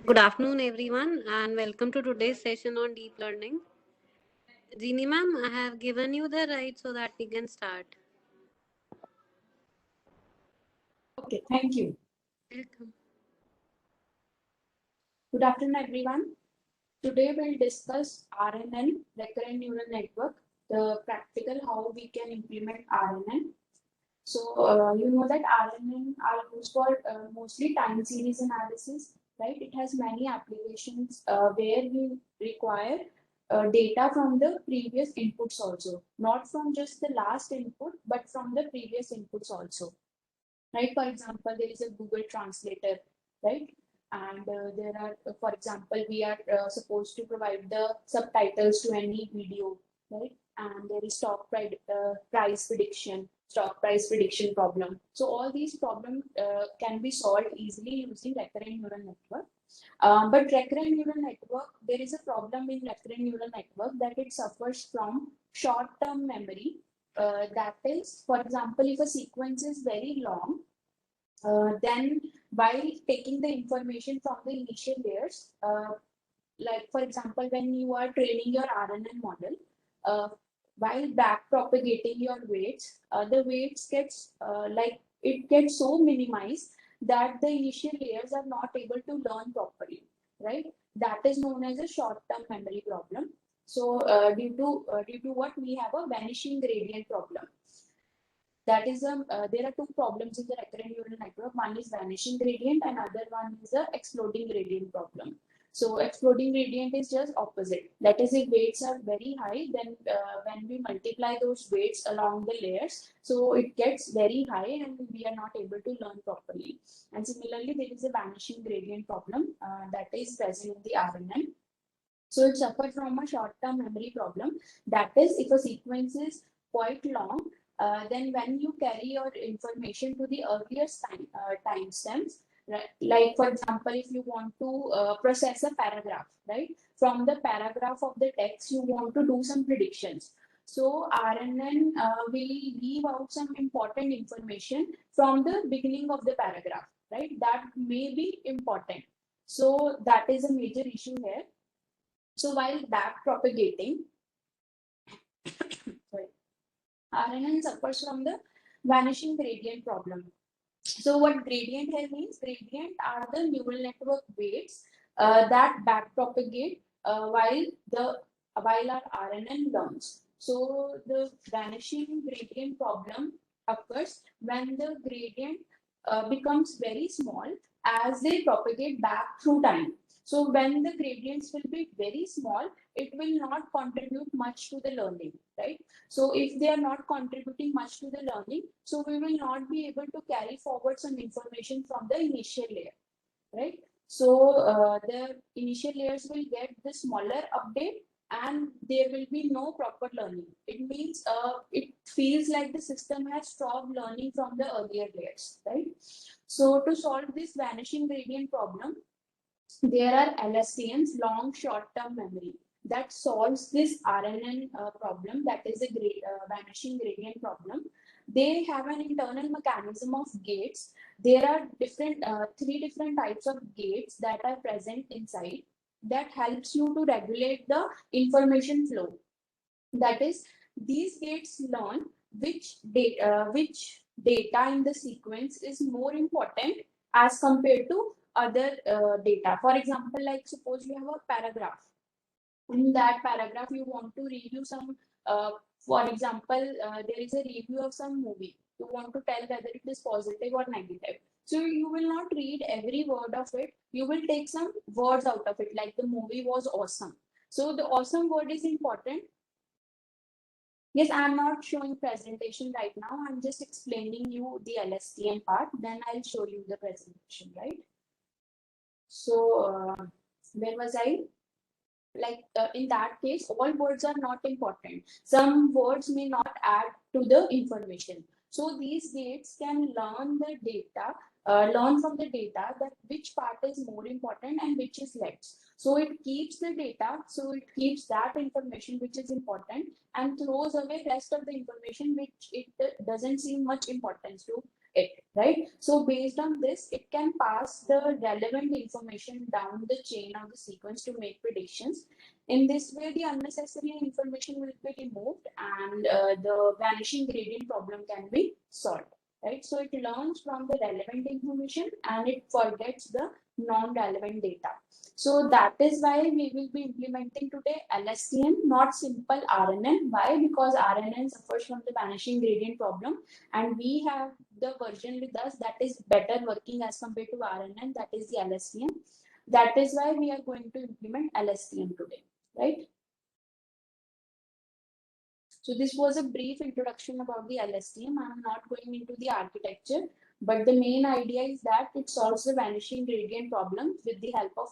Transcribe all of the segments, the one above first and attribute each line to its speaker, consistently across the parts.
Speaker 1: Good afternoon, everyone, and welcome to today's session on deep learning. Jeannie ma'am, I have given you the right so that we can start.
Speaker 2: Okay, thank you.
Speaker 1: Welcome.
Speaker 2: Good afternoon, everyone. Today we'll discuss RNN, recurrent neural network, the practical how we can implement RNN. So you know that RNN are used for mostly time series analysis, right? It has many applications where we require data from the previous inputs also, not from just the last input, but from the previous inputs also. Right? For example, there is a Google Translator, right? And there are, for example, we are supposed to provide the subtitles to any video, right? And there is stock price prediction problem. So all these problems can be solved easily using recurrent neural network. But recurrent neural network, there is a problem in recurrent neural network that it suffers from short-term memory. That is, for example, if a sequence is very long, then while taking the information from the initial layers, like for example, when you are training your RNN model, uh, while back propagating your weights, the weights gets it gets so minimized that the initial layers are not able to learn properly, right? That is known as a short-term memory problem. So due to what we have a vanishing gradient problem. That is there are two problems in the recurrent neural network. One is vanishing gradient and other one is the exploding gradient problem. So exploding gradient is just opposite. That is, if weights are very high, then when we multiply those weights along the layers, so it gets very high and we are not able to learn properly. And similarly, there is a vanishing gradient problem that is present in the RNN. So it suffers from a short-term memory problem. That is, if a sequence is quite long, then when you carry your information to the earliest timestamps, right? Like for example, if you want to process a paragraph, right? From the paragraph of the text, you want to do some predictions. So RNN will leave out some important information from the beginning of the paragraph, right? That may be important. So that is a major issue here. So while back propagating, sorry, RNN suffers from the vanishing gradient problem. So what gradient here means? Gradient are the neural network weights that back propagate while our RNN learns. So the vanishing gradient problem occurs when the gradient becomes very small as they propagate back through time. So when the gradients will be very small, it will not contribute much to the learning, right? So if they are not contributing much to the learning, so we will not be able to carry forward some information from the initial layer, right? So the initial layers will get the smaller update and there will be no proper learning. It means it feels like the system has stopped learning from the earlier layers, right? So to solve this vanishing gradient problem, there are LSTMs, long short-term memory, that solves this RNN problem, that is a vanishing gradient problem. They have an internal mechanism of gates. There are three different types of gates that are present inside that helps you to regulate the information flow. That is, these gates learn which data in the sequence is more important as compared to other data. For example, like suppose you have a paragraph. In that paragraph, you want to review some, for example, there is a review of some movie. You want to tell whether it is positive or negative. So you will not read every word of it. You will take some words out of it, like the movie was awesome. So the awesome word is important. Yes, I'm not showing presentation right now. I'm just explaining you the LSTM part. Then I'll show you the presentation, right? So where was I? Like in that case, all words are not important. Some words may not add to the information. So these gates can learn the data, learn from the data that which part is more important and which is less. So it keeps the data, so it keeps that information which is important and throws away rest of the information which it doesn't seem much importance to. it, right? So based on this, it can pass the relevant information down the chain of the sequence to make predictions. In this way, the unnecessary information will be removed and the vanishing gradient problem can be solved, right? So it learns from the relevant information and it forgets the non-relevant data. So that is why we will be implementing today LSTM, not simple RNN. Why? Because RNN suffers from the vanishing gradient problem, and we have the version with us that is better working as compared to RNN, that is the LSTM. That is why we are going to implement LSTM today, right? So this was a brief introduction about the LSTM. I'm not going into the architecture, but the main idea is that it solves the vanishing gradient problem with the help of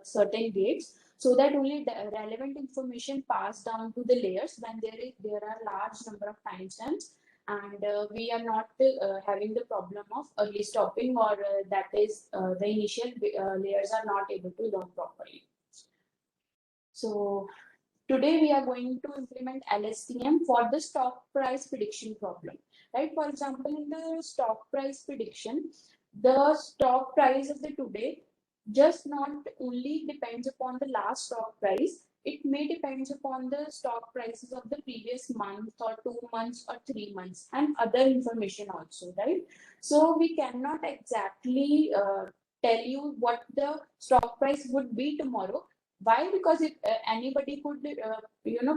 Speaker 2: certain gates, so that only the relevant information passed down to the layers when there are large number of timestamps, and we are not having the problem of early stopping, or that is the initial layers are not able to learn properly. So today we are going to implement LSTM for the stock price prediction problem, right? For example, in the stock price prediction, the stock price of the today just not only depends upon the last stock price, it may depends upon the stock prices of the previous month or 2 months or 3 months and other information also, right? So we cannot exactly tell you what the stock price would be tomorrow. Why? Because if anybody could,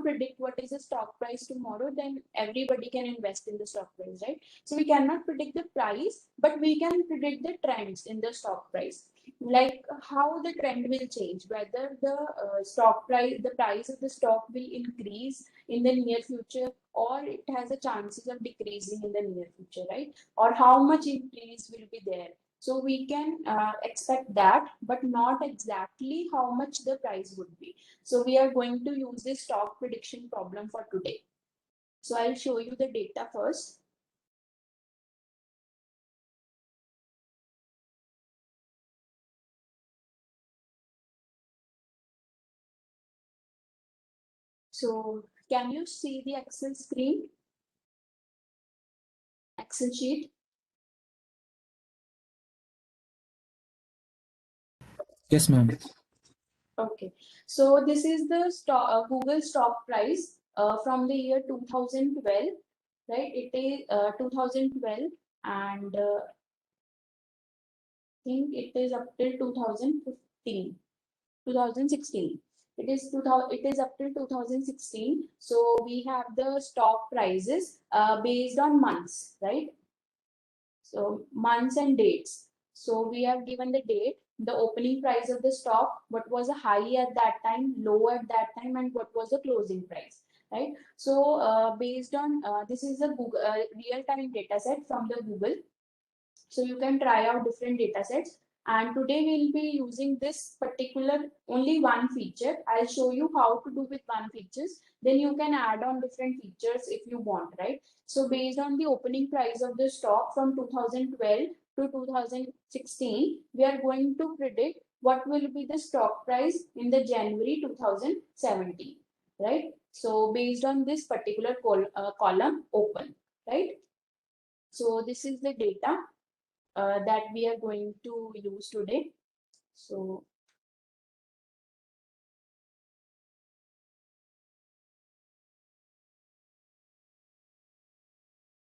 Speaker 2: predict what is the stock price tomorrow, then everybody can invest in the stock price, right? So we cannot predict the price, but we can predict the trends in the stock price, like how the trend will change, whether the stock price, the price of the stock will increase in the near future, or it has a chances of decreasing in the near future, right? Or how much increase will be there. So we can expect that, but not exactly how much the price would be. So we are going to use this stock prediction problem for today. So I'll show you the data first. So can you see the Excel screen, Excel sheet?
Speaker 3: Yes, ma'am.
Speaker 2: Okay. So this is the stock, Google stock price from the year 2012, right? It is 2012, and I think it is up till 2015. 2016. It is up till 2016. So we have the stock prices based on months, right? So months and dates. So we have given the date, the opening price of the stock, what was a high at that time, low at that time, and what was the closing price, right? So based on this is a Google real-time data set from the Google. So you can try out different data sets. And today we'll be using this particular only one feature. I'll show you how to do with one features. Then you can add on different features if you want, right? So based on the opening price of the stock from 2012 to 2016, we are going to predict what will be the stock price in the January 2017, right? So based on this particular column open, right? So this is the data that we are going to use today. So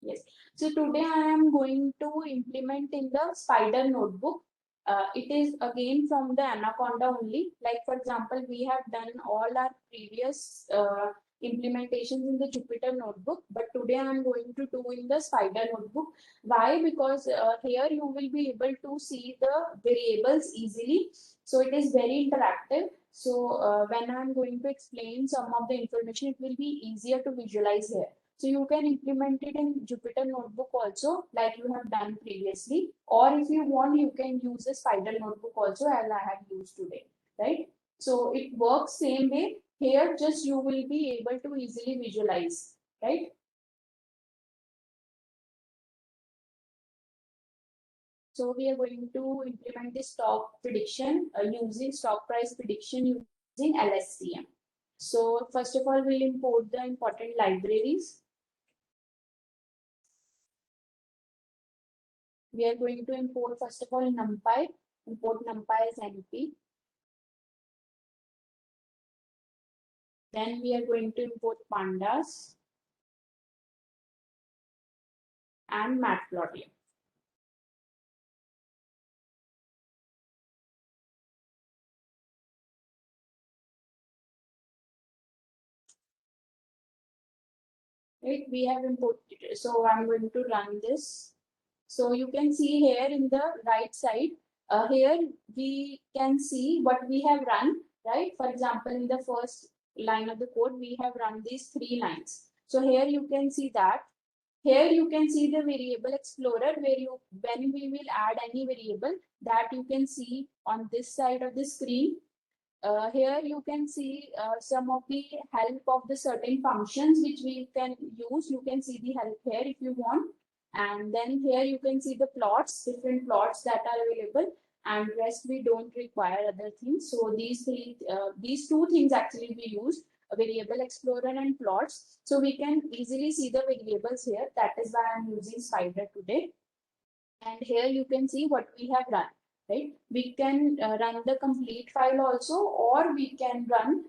Speaker 2: yes, so today I am going to implement in the Spider notebook. It is again from the Anaconda only. Like for example, we have done all our previous implementations in the Jupyter notebook, but today I am going to do in the Spider notebook. Why? Because here you will be able to see the variables easily. So it is very interactive. So when I am going to explain some of the information, it will be easier to visualize here. So you can implement it in Jupyter Notebook also, like you have done previously. Or if you want, you can use the Spider Notebook also, as I have used today, right? So it works same way. Here, just you will be able to easily visualize, right? So we are going to implement the stock prediction using stock price prediction using LSTM. So first of all, we'll import the important libraries. we are going to import first of all NumPy, import NumPy as NP. Then we are going to import pandas and matplotlib. Right, we have imported it. So I'm going to run this. So you can see here in the right side, here we can see what we have run, right? For example, in the first line of the code, we have run these 3 lines. So here you can see that. Here you can see the variable explorer where when we will add any variable that you can see on this side of the screen. Here you can see some of the help of the certain functions which we can use. You can see the help here if you want. And then here you can see the plots, different plots that are available. And rest we don't require other things. So these two things actually we use, a variable explorer and plots. So we can easily see the variables here. That is why I'm using Spider today. And here you can see what we have run. Right? We can run the complete file also, or we can run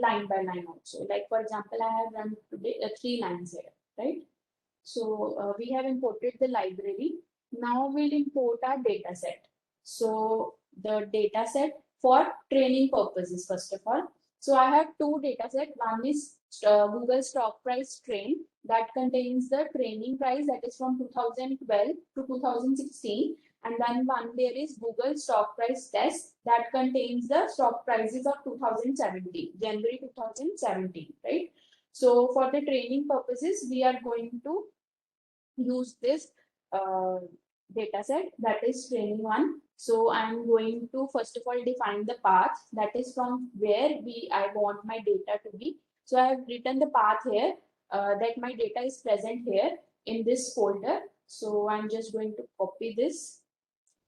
Speaker 2: line by line also. Like for example, I have run today 3 lines here, right? So we have imported the library. Now we'll import our data set. So the data set for training purposes, first of all. So I have 2 data set. One is Google stock price train that contains the training price that is from 2012 to 2016. And then one there is Google stock price test that contains the stock prices of 2017, January 2017, right? So for the training purposes, we are going to use this data set, that is training one. So I'm going to first of all define the path, that is from where I want my data to be. So I have written the path here that my data is present here in this folder. So I'm just going to copy this.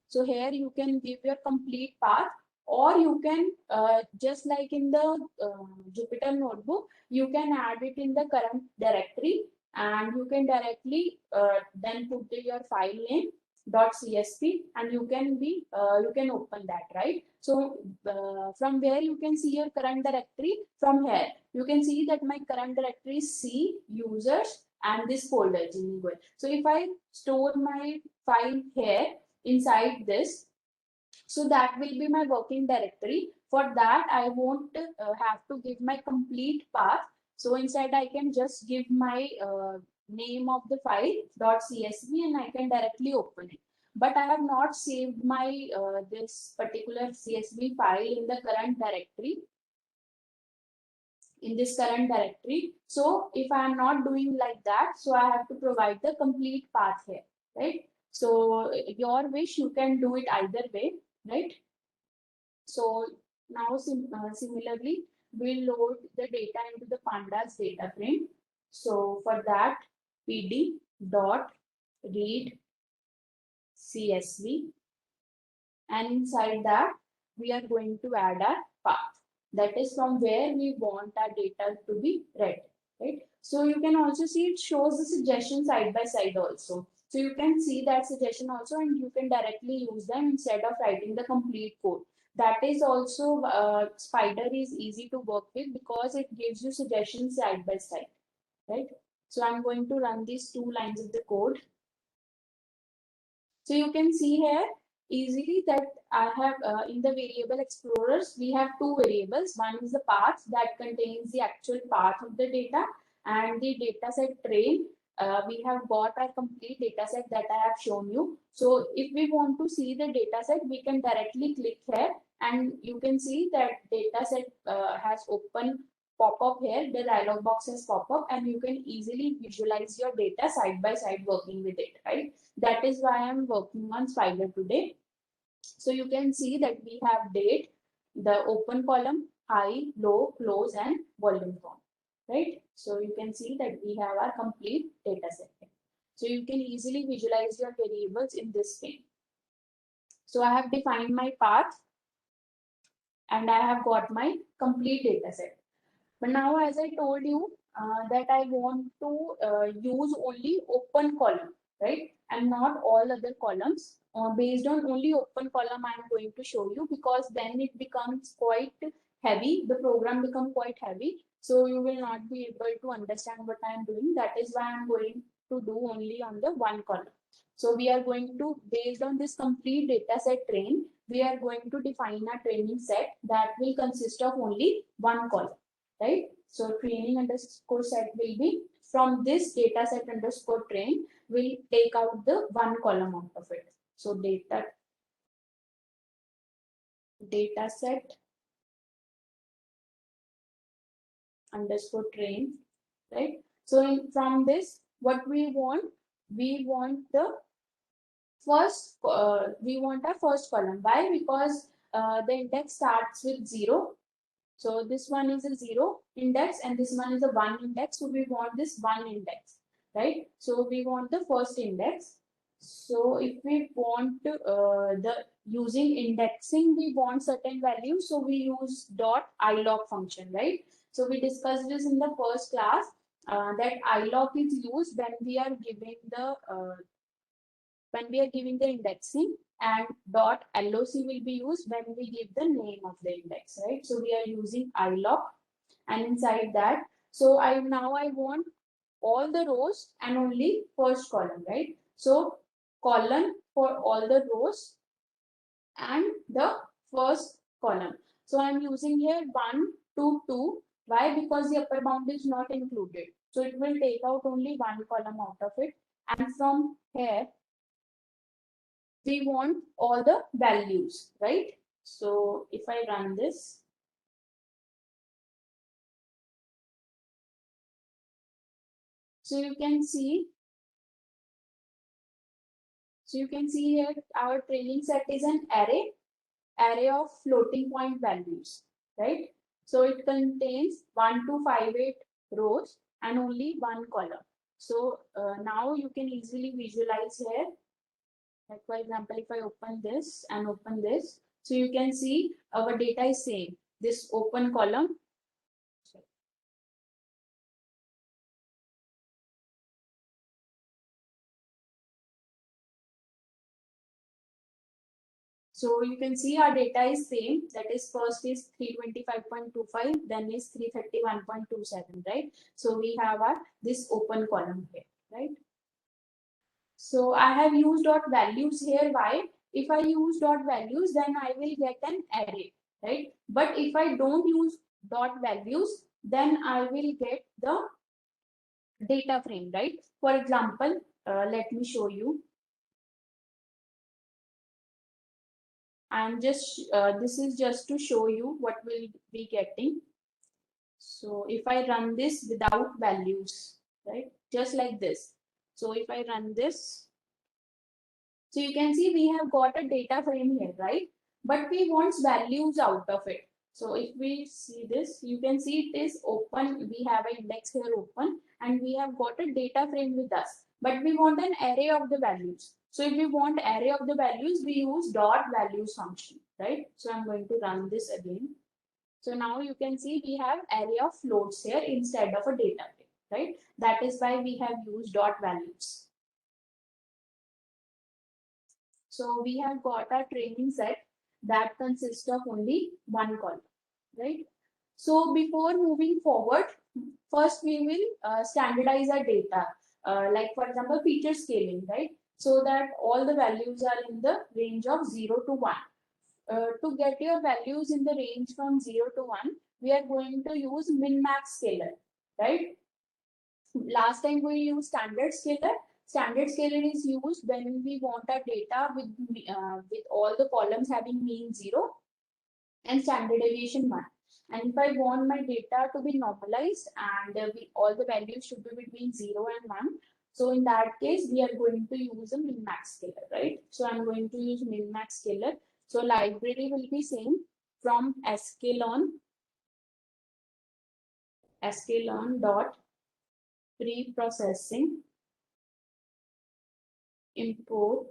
Speaker 2: So here you can give your complete path, or you can just like in the Jupyter notebook, you can add it in the current directory, and you can directly then put your file name .csv, and you can open that, right? So from where you can see your current directory, from here you can see that my current directory is C users and this folder Gini. So if I store my file here inside this, so that will be my working directory. For that I won't have to give my complete path. So instead I can just give my name of the file .csv, and I can directly open it. But I have not saved my this particular CSV file in the current directory, in this current directory. So if I am not doing like that, so I have to provide the complete path here, right? So your wish, you can do it either way, right? So now similarly, we'll load the data into the pandas data frame. So for that, pd dot read CSV, and inside that we are going to add our path. That is from where we want our data to be read, right? So you can also see it shows the suggestion side by side also. So you can see that suggestion also, and you can directly use them instead of writing the complete code. That is also Spider is easy to work with because it gives you suggestions side by side, right? So I'm going to run these 2 lines of the code. So you can see here easily that I have in the variable explorers, we have 2 variables. One is the path that contains the actual path of the data, and the data set train. We have got our complete data set that I have shown you. So if we want to see the data set, we can directly click here, and you can see that data set has open pop up here. The dialog box has pop up, and you can easily visualize your data side by side working with it, right? That is why I'm working on Spider today. So you can see that we have date, the open column, high, low, close, and volume count, right? So you can see that we have our complete data set. So you can easily visualize your variables in this way. So I have defined my path, and I have got my complete data set. But now, as I told you, that I want to use only open column, right? And not all other columns. Based on only open column, I am going to show you, because then it becomes quite heavy. The program becomes quite heavy. So you will not be able to understand what I am doing. That is why I am going to do only on the one column. So we are going to, based on this complete data set train, we are going to define a training set that will consist of only one column, right? So training underscore set will be from this data set underscore train, will take out the one column out of it. So data set underscore train, right? So from this, what we want the first, we want a first column. Why? Because the index starts with 0. So this one is a 0 index and this one is a 1 index. So we want this 1 index, right? So we want the first index. So if we want the using indexing, we want certain values. So we use dot ilog function, right? So we discussed this in the first class, that ilog is used when we are giving the indexing, and dot loc will be used when we give the name of the index, right? So we are using ilog, and inside that, so I want all the rows and only first column, right? So column for all the rows and the first column. So I'm using here 1 to 2. Why? Because the upper bound is not included. So it will take out only one column out of it. And from here, we want all the values, right? So if I run this, so you can see, here our training set is an array of floating point values, right? So it contains 1 to 58 rows and only one column. So now you can easily visualize here. Like for example, if I open this and open this, so you can see our data is same. This open column. So you can see our data is same. That is, first is 325.25, then is 331.27, right? So we have our this open column here, right? So I have used dot values here. Why? If I use dot values, then I will get an array, right? But if I don't use dot values, then I will get the data frame, right? For example, let me show you. I'm just, this is just to show you what we'll be getting. So if I run this without values, right? Just like this. So if I run this, so you can see we have got a data frame here, right? But we want values out of it. So if we see this, you can see it is open. We have an index here open and we have got a data frame with us. But we want an array of the values. So if we want array of the values, we use dot values function, right? So I'm going to run this again. So now you can see we have array of floats here instead of a data frame, right? That is why we have used dot values. So we have got our training set that consists of only one column, right? So before moving forward, first we will standardize our data. Like for example, feature scaling, right? So that all the values are in the range of 0 to 1. To get your values in the range from 0 to 1, we are going to use min-max scaler, right? Last time we used standard scaler. Standard scaler is used when we want our data with all the columns having mean 0 and standard deviation 1. And if I want my data to be normalized and all the values should be between 0 and 1, so in that case, we are going to use a min-max scaler, right? So I'm going to use min-max scaler. So library will be same from sklearn dot pre-processing import.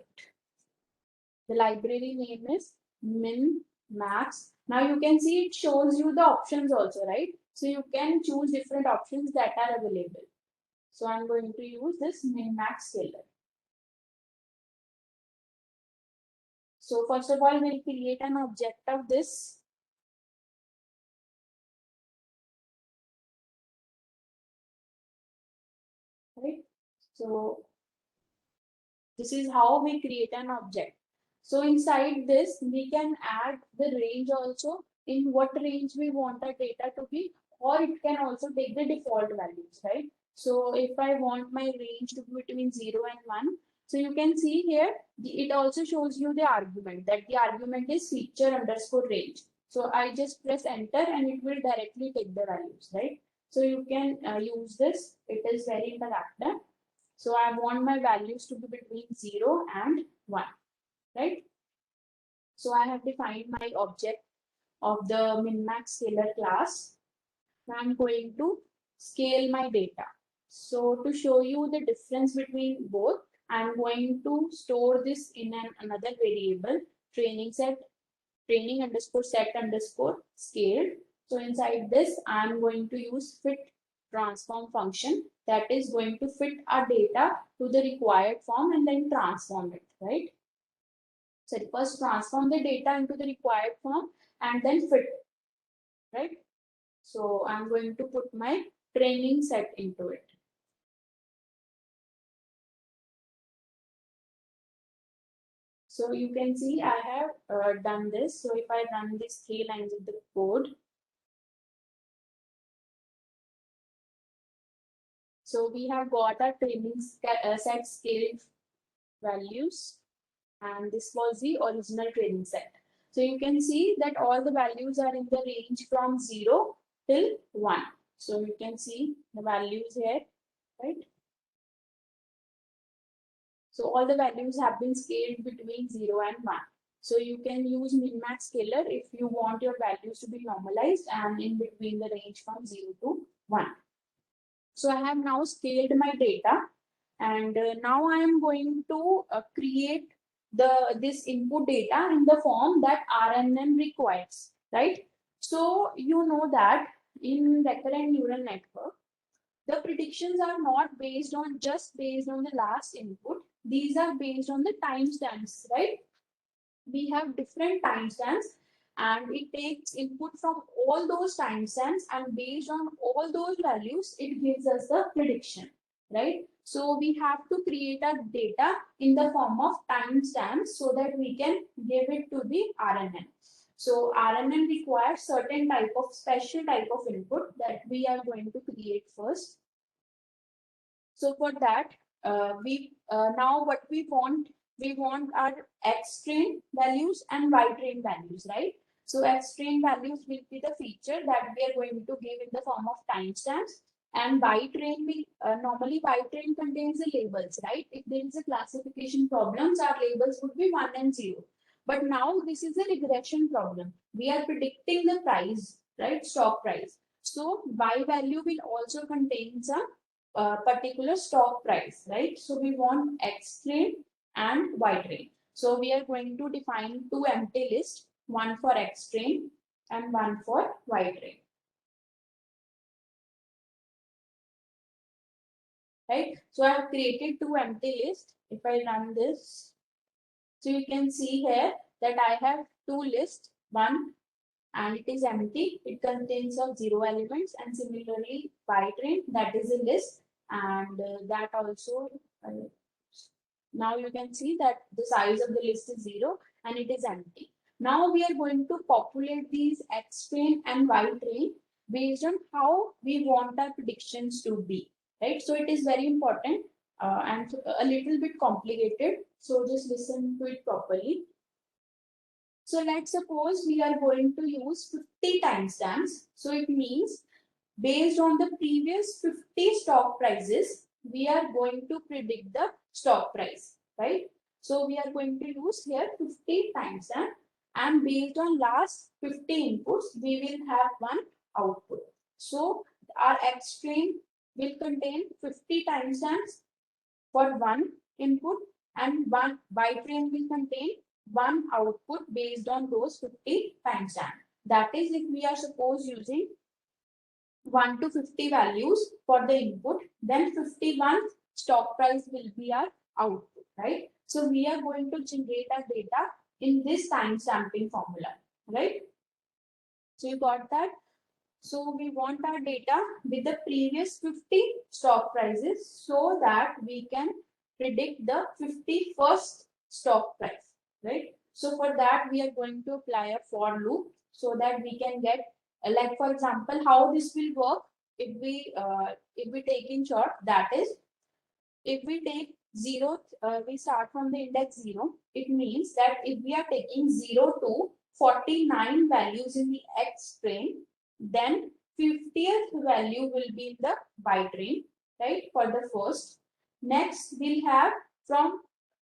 Speaker 2: The library name is min-max. Now you can see it shows you the options also, right? So you can choose different options that are available. So I'm going to use this min-max scaler. So first of all, we'll create an object of this. Right? So this is how we create an object. So inside this, we can add the range also, in what range we want our data to be, or it can also take the default values, right? So if I want my range to be between 0 and 1, so you can see here, it also shows you the argument, that the argument is feature underscore range. So I just press enter and it will directly take the values, right? So you can use this. It is very interactive. So I want my values to be between 0 and 1, right? So I have defined my object of the min-max scalar class. Now I'm going to scale my data. So to show you the difference between both, I'm going to store this in another variable, training set, training underscore set underscore scale. So inside this, I'm going to use fit transform function that is going to fit our data to the required form and then transform it, right? So first transform the data into the required form and then fit, right? So I'm going to put my training set into it. So you can see I have done this. So if I run these 3 lines of the code, so we have got our training set scale values, and this was the original training set. So you can see that all the values are in the range from 0 till 1. So you can see the values here, right? So all the values have been scaled between 0 and 1. So you can use min-max scalar if you want your values to be normalized and in between the range from 0 to 1. So I have now scaled my data, and now I am going to create this input data in the form that RNN requires, right? So you know that in recurrent neural network, the predictions are not based on the last input. These are based on the timestamps, right? We have different timestamps and it takes input from all those timestamps, and based on all those values, it gives us the prediction, right? So we have to create our data in the form of timestamps so that we can give it to the RNN. So RNN requires certain type of special type of input that we are going to create first. So for that, we now what we want our X train values and Y train values, right? So X train values will be the feature that we are going to give in the form of timestamps, and Y train will normally Y train contains the labels, right? If there is a classification problems, our labels would be 1 and 0. But now this is a regression problem. We are predicting the price, right? Stock price. So Y value will also contain some particular stock price, right? So we want X train and Y train. So we are going to define 2 empty lists, one for X train and one for Y train. Right? So I have created 2 empty lists. If I run this, so you can see here that I have 2 lists, one and it is empty. It contains of 0 elements, and similarly Y train, that is a list, and that also now you can see that the size of the list is 0 and it is empty. Now we are going to populate these X train and Y train based on how we want our predictions to be, right? So it is very important and a little bit complicated. So just listen to it properly. So let's suppose we are going to use 50 timestamps. So it means based on the previous 50 stock prices, we are going to predict the stock price, right? So we are going to use here 50 timestamp, and based on last 50 inputs, we will have one output. So our X train will contain 50 timestamps for one input, and one Y train will contain one output based on those 50 timestamp. That is, if we are suppose using 1 to 50 values for the input, then 51 stock price will be our output, right? So we are going to generate our data in this time stamping formula, right? So you got that? So we want our data with the previous 50 stock prices so that we can predict the 51st stock price, right? So for that we are going to apply a for loop so that we can get like for example how this will work if we take in short, that is if we take 0, we start from the index 0. It means that if we are taking 0 to 49 values in the X train, then 50th value will be in the Y train, right? For the first. Next, we'll have from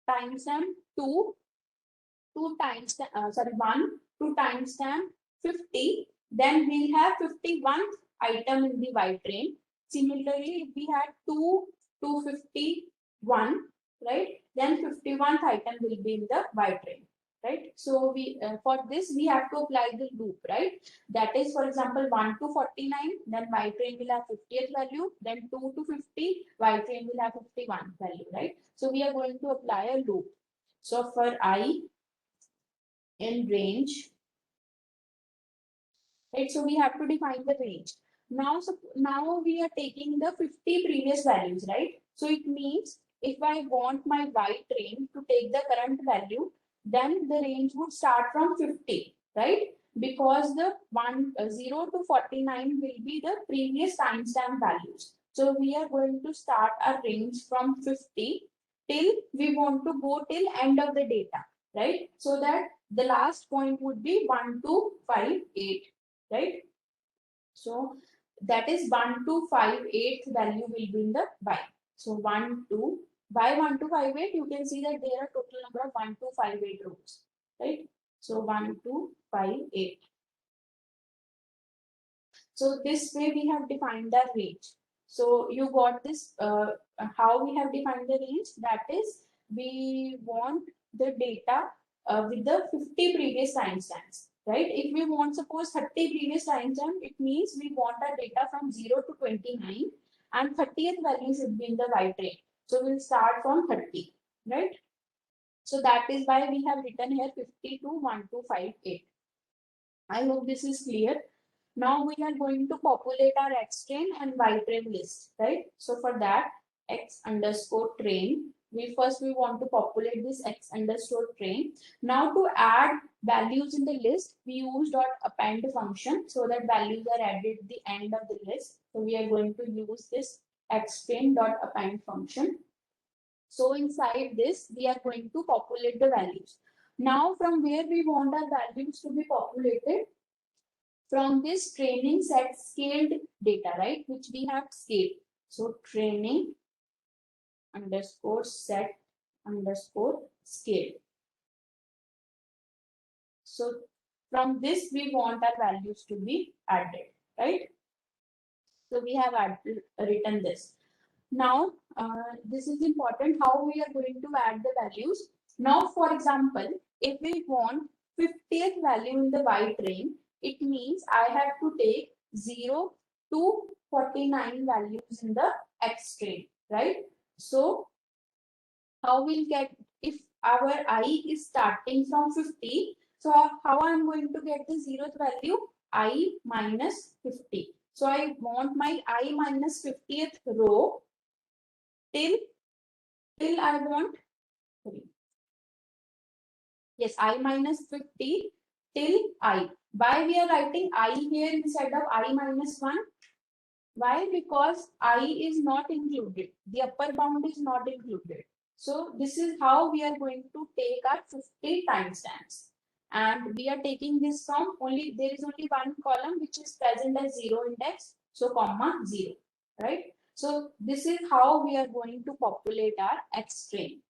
Speaker 2: timestamp 2 to timestamp, 1 to timestamp 50. Then we'll have 51st item in the Y train. Similarly, if we had 2 to 51, right? Then 51st item will be in the Y train, right? So we for this we have to apply the loop, right? That is, for example, 1 to 49, then Y train will have 50th value, then 2 to 50, Y train will have 51 value, right? So we are going to apply a loop. So for I in range, right? So we have to define the range. Now, so now we are taking the 50 previous values, right? So it means if I want my Y train to take the current value, then the range would start from 50, right? Because the 0 to 49 will be the previous timestamp values. So we are going to start a range from 50 till we want to go till end of the data, right? So that the last point would be 1258, right? So that is 1258 value will be in the Y. So 1 2 by 1258 you can see that there are total number of 1258 rows, right? So 1258. So this way we have defined the range. So you got this how we have defined the range, that is we want the data with the 50 previous timestamps, right? If we want suppose 30 previous timestamp, it means we want our data from 0 to 29 and 30th value should be in the Y train. So we'll start from 30, right? So that is why we have written here 50 to 1258. I hope this is clear. Now we are going to populate our X train and Y train list, right? So for that, X underscore train, we want to populate this X underscore train. Now to add values in the list, we use dot append function so that values are added at the end of the list. So we are going to use this X train dot append function. So inside this, we are going to populate the values. Now from where we want our values to be populated? From this training set scaled data, right, which we have scaled. So training underscore set underscore scale. So from this we want our values to be added, right? So we have written this. Now this is important how we are going to add the values. Now for example, if we want 50th value in the Y train, it means I have to take 0 to 49 values in the X train, right? So how we'll get if our I is starting from 50, so how I'm going to get the 0th value? I minus 50. So I want my I minus 50th row till I want, sorry, yes, I minus 50 till I. Why we are writing I here instead of I minus 1? Why? Because I is not included. The upper bound is not included. So this is how we are going to take our 50 timestamps. And we are taking this from only, there is only one column which is present as 0 index. So comma 0, right? So this is how we are going to populate our X train.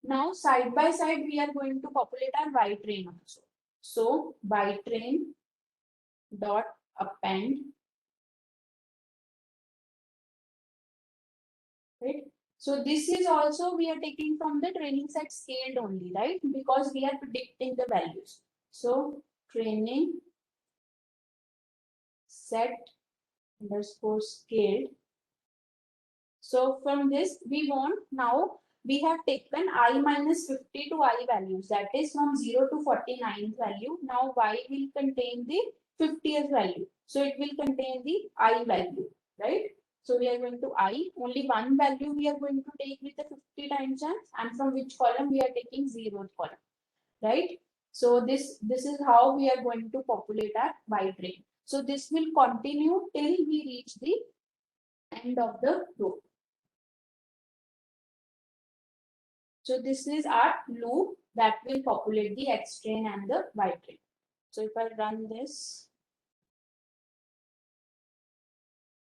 Speaker 2: Now side by side we are going to populate our Y train also. So Y train dot append, right? So this is also we are taking from the training set scaled only, right? Because we are predicting the values. So training set underscore scaled. So from this we want now we have taken I minus 50 to I values, that is from 0 to 49th value. Now y will contain the 50th value. So it will contain the I value, right? So we are going to I, only one value we are going to take with the 50 times chance, and from which column we are taking 0th column, right? So this is how we are going to populate our Y train. So this will continue till we reach the end of the row. So this is our loop that will populate the X train and the Y train. So if I run this,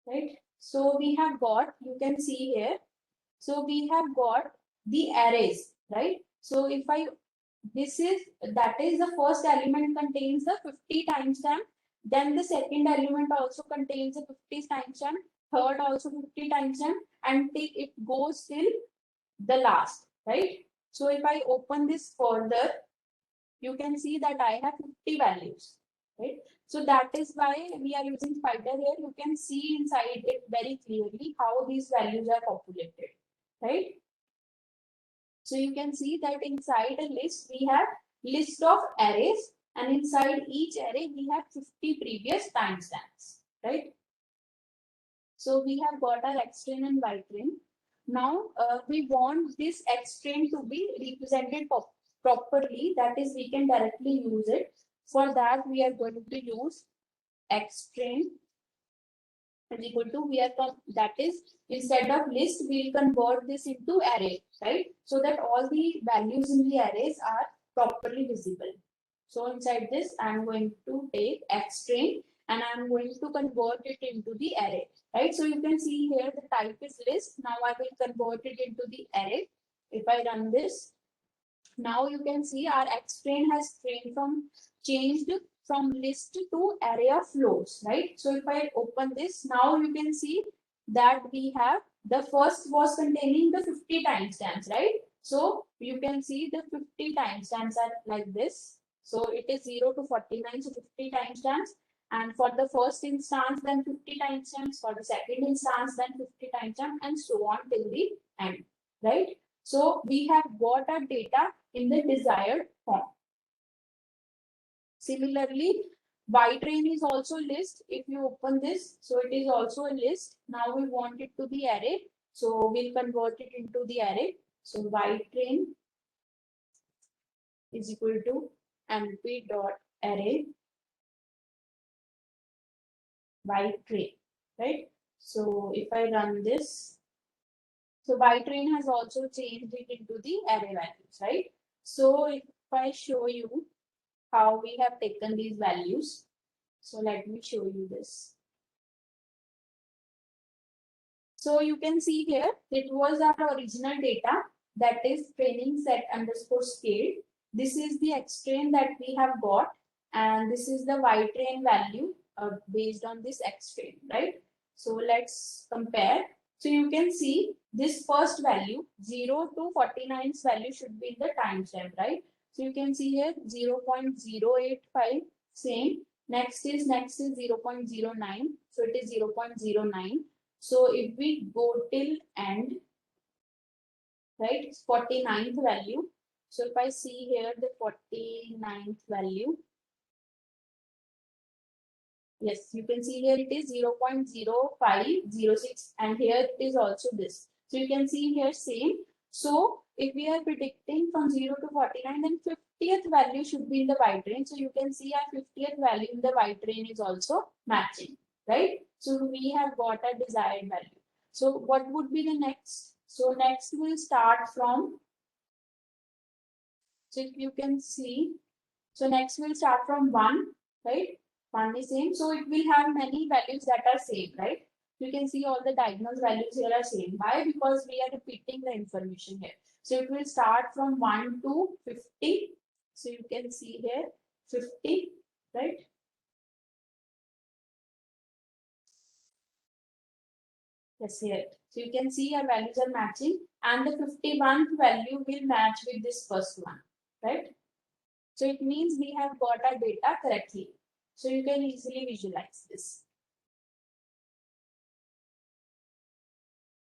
Speaker 2: right? So we have got, you can see here, so we have got the arrays, right? So if I, that is the first element contains the 50 timestamp, then the second element also contains the 50 timestamp, third also 50 timestamp, until it goes till the last, right? So if I open this further, you can see that I have 50 values, right? So that is why we are using spider here. You can see inside it very clearly how these values are populated, right? So you can see that inside a list, we have list of arrays, and inside each array, we have 50 previous timestamps, right? So we have got our X train and Y train. Now we want this X train to be represented properly. That is, we can directly use it. For that, we are going to use X train is equal to, that is, instead of list, we'll convert this into array, right? So that all the values in the arrays are properly visible. So inside this, I'm going to take X train and I'm going to convert it into the array, right? So you can see here the type is list. Now I will convert it into the array. If I run this, now you can see our X train has changed from list to array of flows, right? So if I open this, now you can see that we have, the first was containing the 50 timestamps, right? So you can see the 50 timestamps are like this. So it is 0 to 49, so 50 timestamps. And for the first instance, then 50 timestamps. For the second instance, then 50 timestamps, and so on till the end, right? So we have got our data in the desired form. Similarly, Y train is also list. If you open this, so it is also a list. Now we want it to be array. So we'll convert it into the array. So Y train is equal to np dot array Y train, right? So if I run this, so Y train has also changed it into the array values, right? So if I show you how we have taken these values. So let me show you this. So you can see here, it was our original data, that is training set underscore scale. This is the X train that we have got, and this is the Y train value based on this X train, right? So let's compare. So you can see this first value, 0 to 49's value should be in the timestamp, right? So you can see here 0.085, same. Next is 0.09. So it is 0.09. So if we go till end, right, 49th value. So if I see here the 49th value, yes, you can see here it is 0.0506, and here it is also this. So you can see here same. So if we are predicting from 0 to 49, then 50th value should be in the Y train. So you can see our 50th value in the Y train is also matching, right? So we have got a desired value. So what would be the next? So next we'll start from, so if you can see, so next we'll start from 1, right? 1 is same. So it will have many values that are same, right? You can see all the diagonal values here are same. Why? Because we are repeating the information here. So it will start from 1 to 50. So you can see here 50, right? Yes, here. So you can see our values are matching, and the 51st value will match with this first one, right? So it means we have got our data correctly. So you can easily visualize this.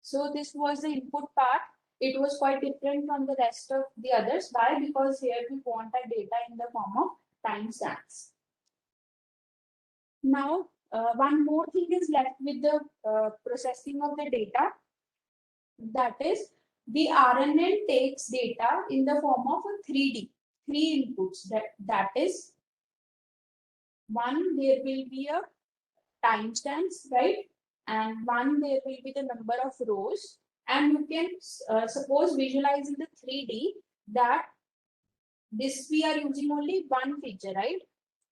Speaker 2: So this was the input part. it was quite different from the rest of the others. Why? Because here we want our data in the form of timestamps. Now, one more thing is left with the processing of the data. That is, the RNN takes data in the form of a 3D, three inputs. That is, one, there will be a timestamps, right? And one, there will be the number of rows. And you can suppose visualize in the 3D that this we are using only one feature, right?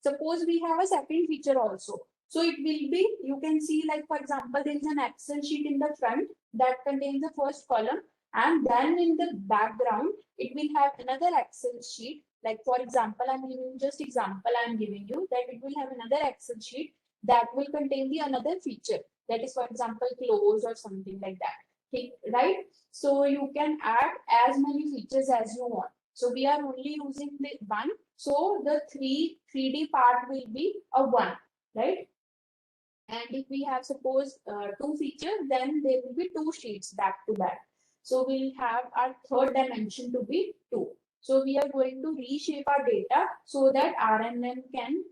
Speaker 2: Suppose we have a second feature also. So it will be, you can see, like for example, there is an Excel sheet in the front that contains the first column, and then in the background, it will have another Excel sheet. Like for example, I'm giving just example I'm giving you that it will have another Excel sheet that will contain the another feature. That is, for example, close or something like that. Okay, right? So you can add as many features as you want. So we are only using the one. So the 3D part will be a 1, right? And if we have suppose 2 features, then there will be 2 sheets back to back. So we'll have our third dimension to be 2. So we are going to reshape our data so that RNN can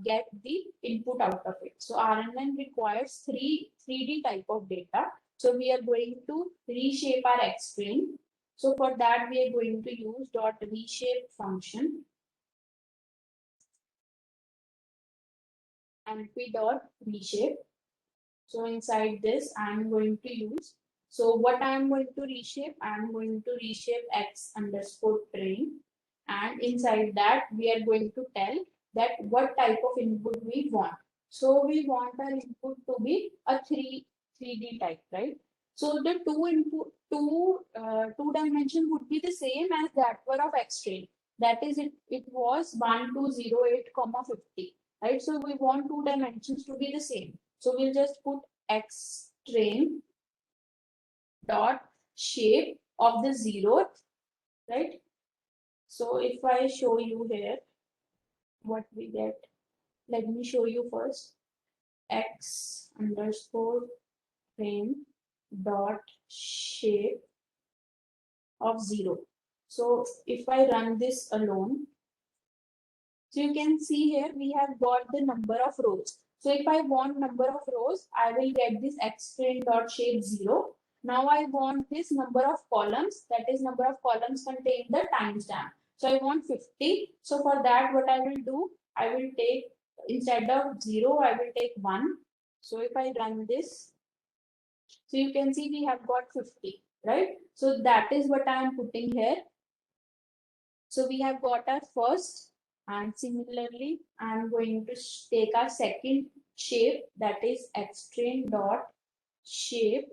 Speaker 2: get the input out of it. So RNN requires 3D type of data. So we are going to reshape our XString. So for that, we are going to use dot reshape function and p dot reshape. So inside this, I'm going to use. So what I'm going to reshape, I'm going to reshape x underscore train, and inside that we are going to tell that what type of input we want. So we want our input to be a 3D type, right? So the two dimension would be the same as that were of x train. That is, it was 1208, 50, right? So we want two dimensions to be the same. So we'll just put x train dot shape of the zeroth, right? So if I show you here what we get, let me show you first. X underscore train dot shape of 0. So if I run this alone, so you can see here we have got the number of rows. So if I want number of rows, I will get this x train dot shape 0. Now I want this number of columns, that is number of columns contain the timestamp. So I want 50. So for that, what I will do, I will take, instead of 0, I will take 1. So if I run this, so you can see we have got 50, right? So that is what I am putting here. So we have got our first, and similarly, I'm going to take our second shape, that is x train dot shape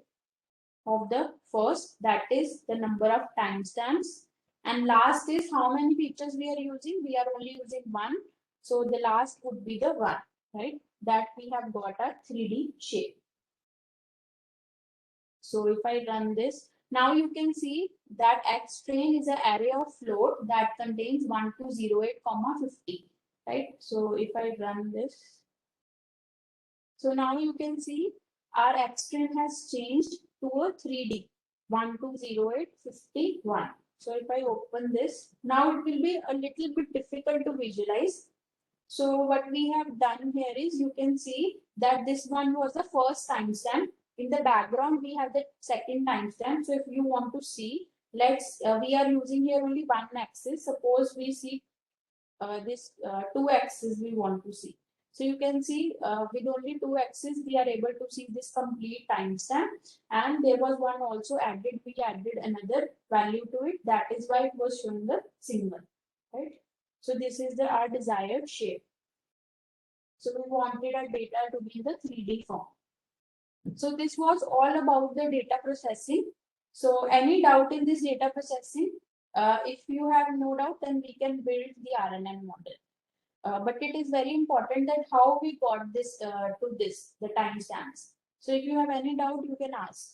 Speaker 2: of the first, that is the number of timestamps. And last is how many features we are using. We are only using 1. So the last would be the 1, right? That we have got a 3D shape. So if I run this, now you can see that x train is an array of float that contains 1208, 50, right? So if I run this, so now you can see our x train has changed to a 3D, 1208, 51. So if I open this, now it will be a little bit difficult to visualize. So what we have done here is, you can see that this one was the first timestamp. In the background, we have the second timestamp. So if you want to see, we are using here only one axis. Suppose we see this two axes we want to see. So you can see with only two axes, we are able to see this complete timestamp. And there was one also added, we added another value to it. That is why it was showing the symbol, right? So this is our desired shape. So we wanted our data to be in the 3D form. So this was all about the data processing. So any doubt in this data processing? If you have no doubt, then we can build the RNN model. But it is very important that how we got this the timestamps. So if you have any doubt, you can ask.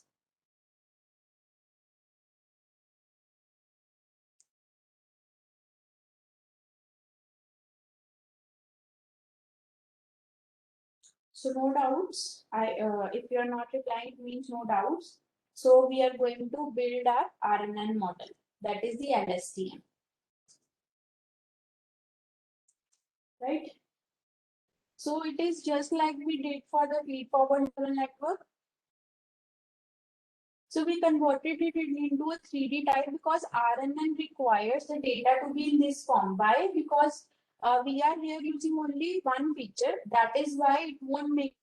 Speaker 2: So no doubts. If you are not replying, it means no doubts. So we are going to build our RNN model, that is the LSTM, right? So it is just like we did for the feed-forward neural network. So we converted it into a 3D type because RNN requires the data to be in this form. Why? Because we are here using only one feature. That is why it won't make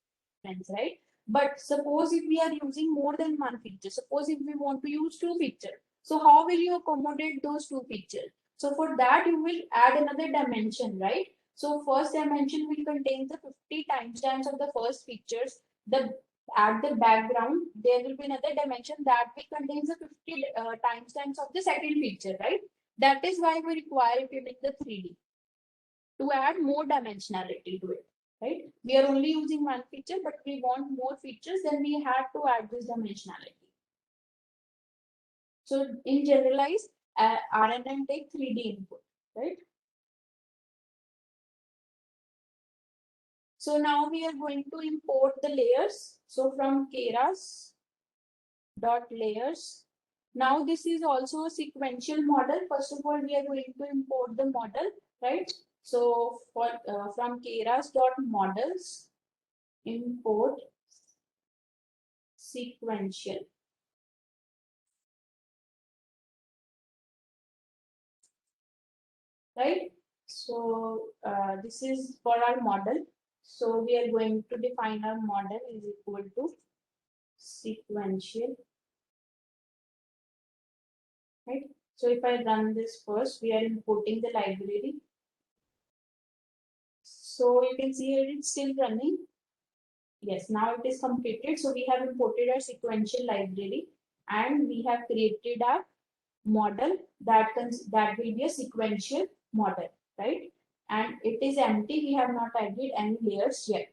Speaker 2: sense, right? But suppose if we are using more than one feature, suppose if we want to use two features, so how will you accommodate those two features? So for that you will add another dimension, right? So first dimension will contain the 50 timestamps of the first features. The at the background, there will be another dimension that will contain the 50 timestamps of the second feature, right? That is why we require it in the 3D to add more dimensionality to it, right? We are only using one feature, but we want more features, then we have to add this dimensionality. So in generalized, RNN take 3D input, right? So now we are going to import the layers. So from Keras dot layers. Now this is also a sequential model. First of all, we are going to import the model, right? So for from Keras dot models, import sequential, right? So this is for our model. So we are going to define our model is equal to sequential, right? So if I run this first, we are importing the library. So you can see here it's still running. Yes, now it is completed. So we have imported our sequential library and we have created a model that will be a sequential model, right? And it is empty. We have not added any layers yet.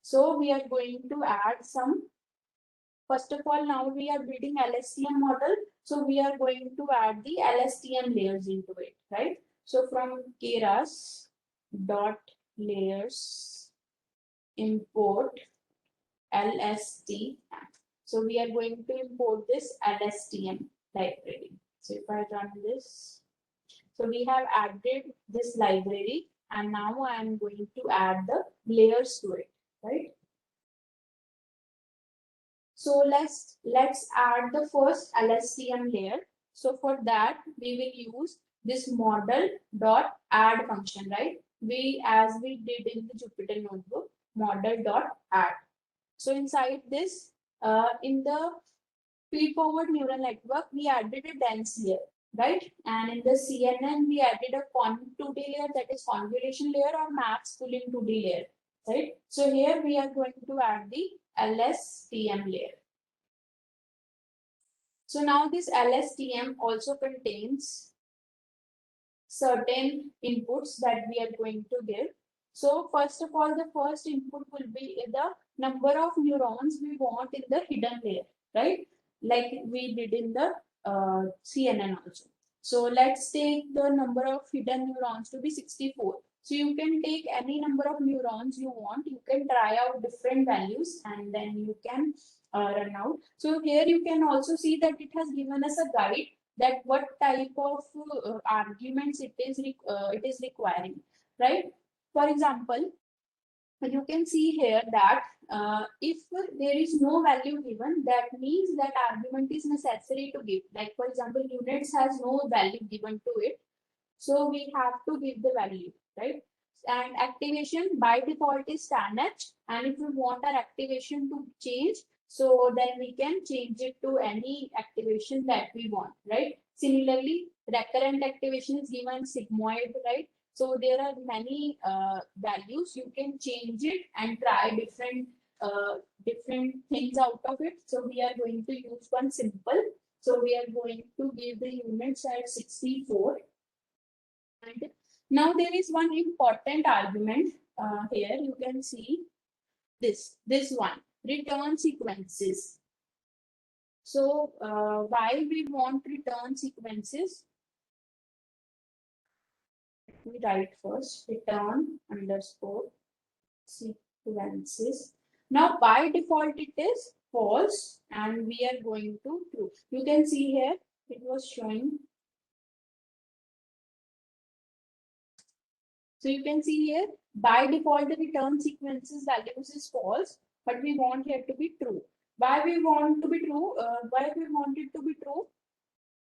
Speaker 2: So we are going to add some. First of all, now we are building LSTM model. So we are going to add the LSTM layers into it, right? So from Keras dot layers import LSTM. So we are going to import this LSTM library. So if I run this, so we have added this library and now I am going to add the layers to it, right? So let's add the first LSTM layer. So for that we will use this model dot add function, right? As we did in the Jupyter notebook, model dot add. So inside this, in the feed-forward neural network, we added a dense layer, right? And in the CNN, we added a con2D layer, that is convolution layer or max pooling 2D layer, right? So here we are going to add the LSTM layer. So now this LSTM also contains certain inputs that we are going to give. So first of all, the first input will be the number of neurons we want in the hidden layer, right? Like we did in the CNN also. So let's take the number of hidden neurons to be 64. So you can take any number of neurons you want. You can try out different values and then you can run out. So here you can also see that it has given us a guide that what type of arguments it is requiring, right? For example, you can see here that if there is no value given, that means that argument is necessary to give. Like for example, units has no value given to it, so we have to give the value, right? And activation by default is STANH, and if we want our activation to change, so then we can change it to any activation that we want, right? Similarly, recurrent activation is given sigmoid, right? So there are many values. You can change it and try different things out of it. So we are going to use one simple. So we are going to give the units at 64. And now there is one important argument here. You can see this one, return sequences. So why we want return sequences? Let me write first, return underscore sequences. Now by default it is false and we are going to true. You can see here it was showing. So you can see here by default the return sequences values is false, but we want here to be true. Why we want to be true? Why we want it to be true?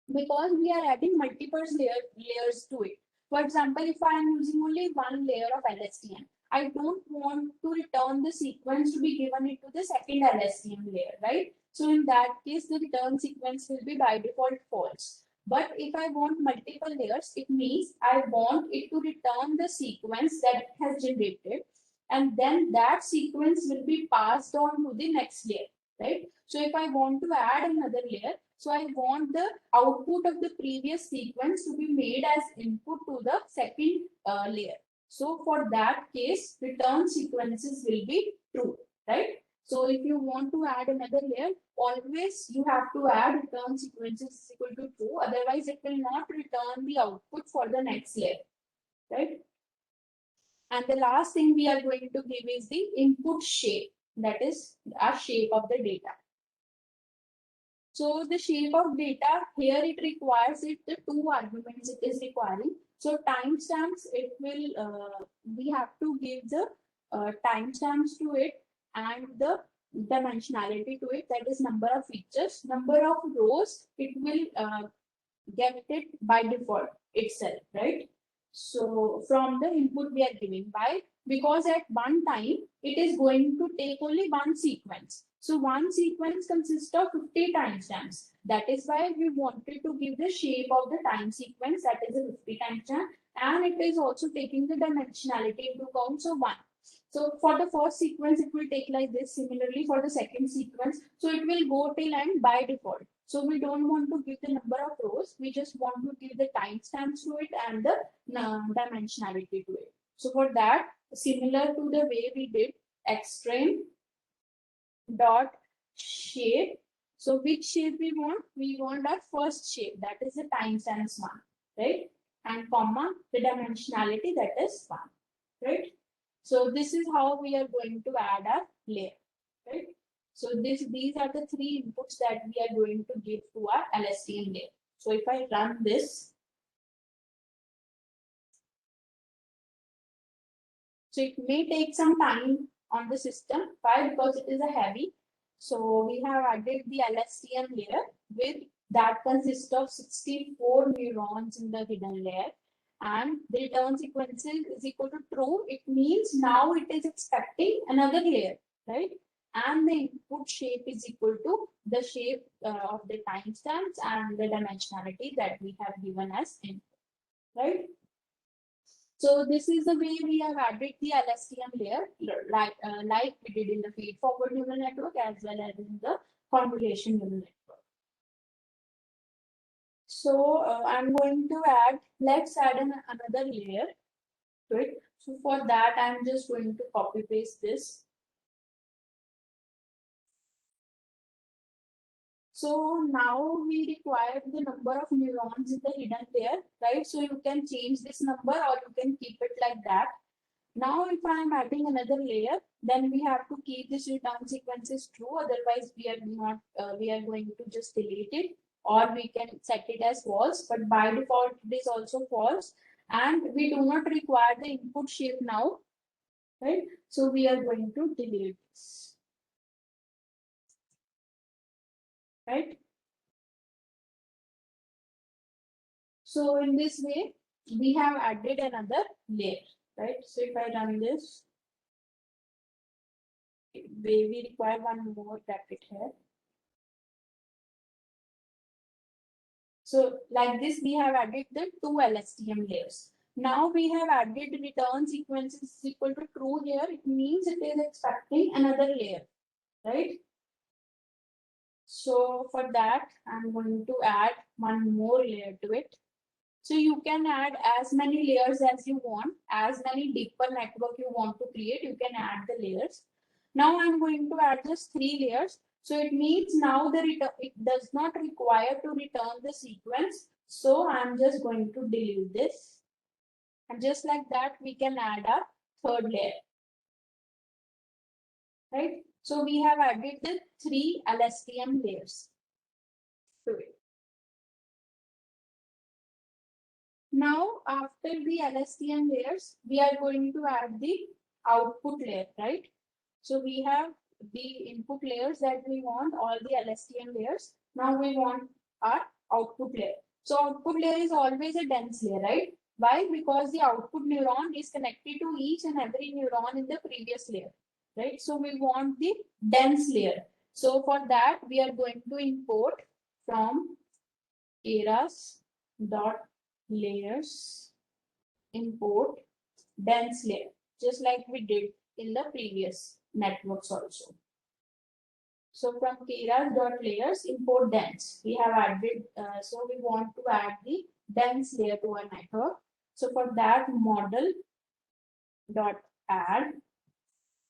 Speaker 2: Because we are adding multiple layers to it. For example, if I am using only one layer of LSTM, I don't want to return the sequence to be given into the second LSTM layer, right? So in that case, the return sequence will be by default false. But if I want multiple layers, it means I want it to return the sequence that it has generated, and then that sequence will be passed on to the next layer, right? So if I want to add another layer, so I want the output of the previous sequence to be made as input to the second layer. So for that case, return sequences will be true, right? So if you want to add another layer, always you have to add return sequences is equal to true. Otherwise, it will not return the output for the next layer, right? And the last thing we are going to give is the input shape, that is a shape of the data. So the shape of data here it requires it the two arguments it is requiring. So timestamps it will we have to give the timestamps to it and the dimensionality to it, that is number of features. Number of rows it will get it by default itself, right? So from the input we are giving by, because at one time it is going to take only one sequence. So one sequence consists of 50 timestamps. That is why we wanted to give the shape of the time sequence, that is a 50 timestamp, and it is also taking the dimensionality into account, so 1. So for the first sequence, it will take like this. Similarly, for the second sequence, so it will go till end by default. So we don't want to give the number of rows. We just want to give the timestamps to it and the dimensionality to it. So for that, similar to the way we did xstring dot shape. So which shape we want? We want our first shape, that is the timestamps one, right? And comma the dimensionality, that is 1, right? So this is how we are going to add our layer, right? So these are the three inputs that we are going to give to our LSTM layer. So if I run this, so it may take some time on the system. Why? Because it is a heavy. So we have added the LSTM layer with that consists of 64 neurons in the hidden layer, and the return sequence is equal to true. It means now it is expecting another layer, right? And the input shape is equal to the shape of the timestamps and the dimensionality that we have given as input, right? So this is the way we have added the LSTM layer, like we did in the feed-forward neural network as well as in the convolution neural network. So I'm going to add, let's add another layer to it. So for that, I'm just going to copy paste this. So now we require the number of neurons in the hidden layer, right? So you can change this number or you can keep it like that. Now, if I am adding another layer, then we have to keep this return sequences true. Otherwise, we are not. We are going to just delete it, or we can set it as false. But by default, it is also false, and we do not require the input shape now, right? So we are going to delete this, right? So in this way, we have added another layer, right? So if I run this, we require one more bracket here. So like this, we have added the two LSTM layers. Now we have added return sequences is equal to true here. It means it is expecting another layer, right? So for that, I'm going to add one more layer to it. So you can add as many layers as you want, as many deeper network you want to create, you can add the layers. Now I'm going to add just 3 layers. So it means now it does not require to return the sequence. So I'm just going to delete this. And just like that, we can add a third layer. Right? So we have added the 3 LSTM layers to it. Now, after the LSTM layers, we are going to add the output layer, right? So we have the input layers that we want, all the LSTM layers. Now we want our output layer. So output layer is always a dense layer, right? Why? Because the output neuron is connected to each and every neuron in the previous layer, right? So we want the dense layer. So for that, we are going to import from Keras dot layers import dense layer, just like we did in the previous networks also. So from Keras.layers import dense. We have added, so we want to add the dense layer to our network. So for that model dot add.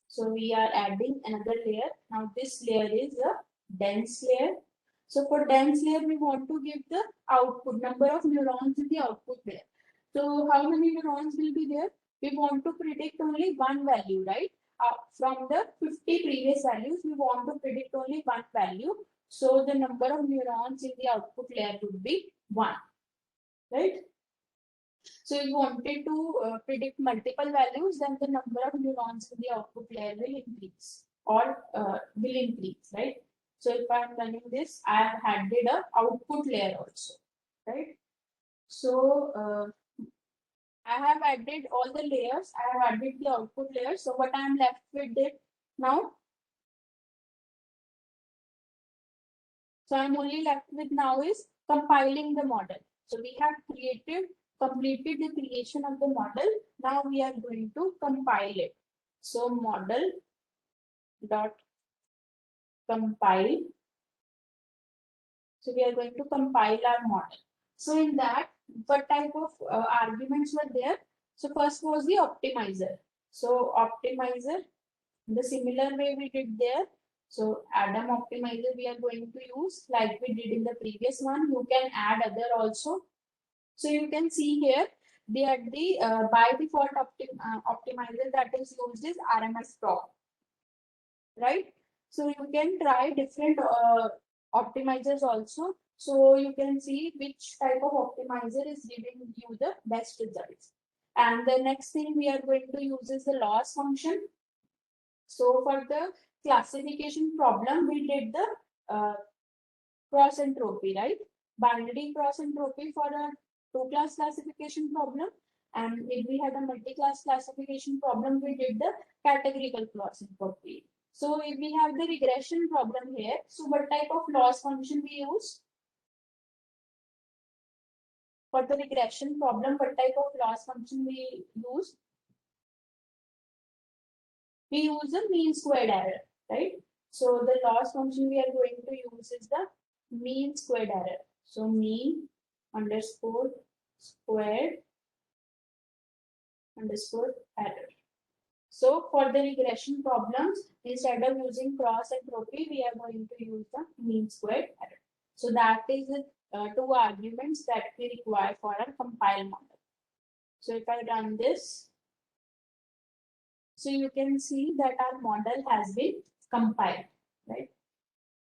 Speaker 2: So we are adding another layer. Now this layer is a dense layer. So for dense layer, we want to give the output number of neurons in the output layer. So how many neurons will be there? We want to predict only one value, right? From the 50 previous values, we want to predict only one value. So the number of neurons in the output layer would be 1, right? So if you wanted to predict multiple values, then the number of neurons in the output layer will increase or will increase, right? So if I am running this, I have added a output layer also, right? So I have added all the layers. I have added the output layer. So what I am left with it now? So I'm only left with now is compiling the model. So we have completed the creation of the model. Now we are going to compile it. So model dot compile. So we are going to compile our model. So in that, what type of arguments were there? So first was the optimizer. So optimizer, the similar way we did there. So Adam optimizer we are going to use like we did in the previous one. You can add other also. So you can see here the by default optimizer that is used is RMS Pro, right? So you can try different optimizers also. So you can see which type of optimizer is giving you the best results. And the next thing we are going to use is the loss function. So for the classification problem, we did the cross entropy, right? Binary cross entropy for a two-class classification problem. And if we had a multi-class classification problem, we did the categorical cross entropy. So if we have the regression problem here, so what type of loss function we use? For the regression problem, what type of loss function we use? We use the mean squared error, right? So the loss function we are going to use is the mean squared error. So mean underscore squared underscore error. So for the regression problems, instead of using cross entropy, we are going to use the mean squared error. So that is the two arguments that we require for our compile model. So if I run this, so you can see that our model has been compiled, right?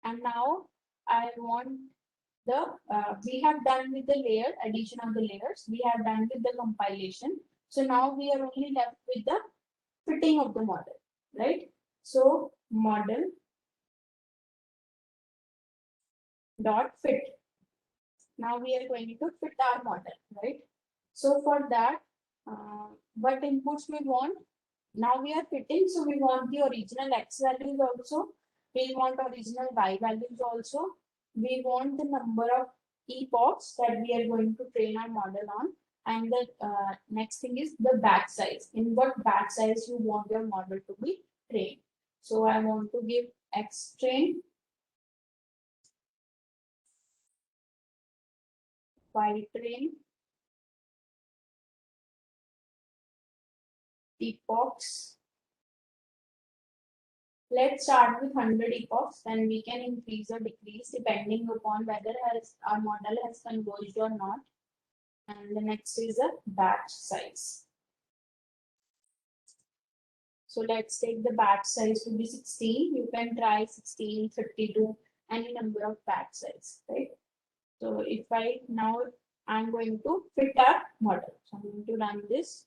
Speaker 2: And now I want the, we have done with the layer, addition of the layers, we have done with the compilation. So now we are only left with the fitting of the model, right? So model dot fit. Now we are going to fit our model, right? So for that, what inputs we want? Now we are fitting, so we want the original X values also. We want original Y values also. We want the number of epochs that we are going to train our model on. And the next thing is the batch size. In what batch size you want your model to be trained. So I want to give X train, Y train, epochs. Let's start with 100 epochs, then we can increase or decrease depending upon whether our model has converged or not. And the next is a batch size. So let's take the batch size to be 16. You can try 16, 32, any number of batch size, right? So if I'm going to fit our model. So I'm going to run this.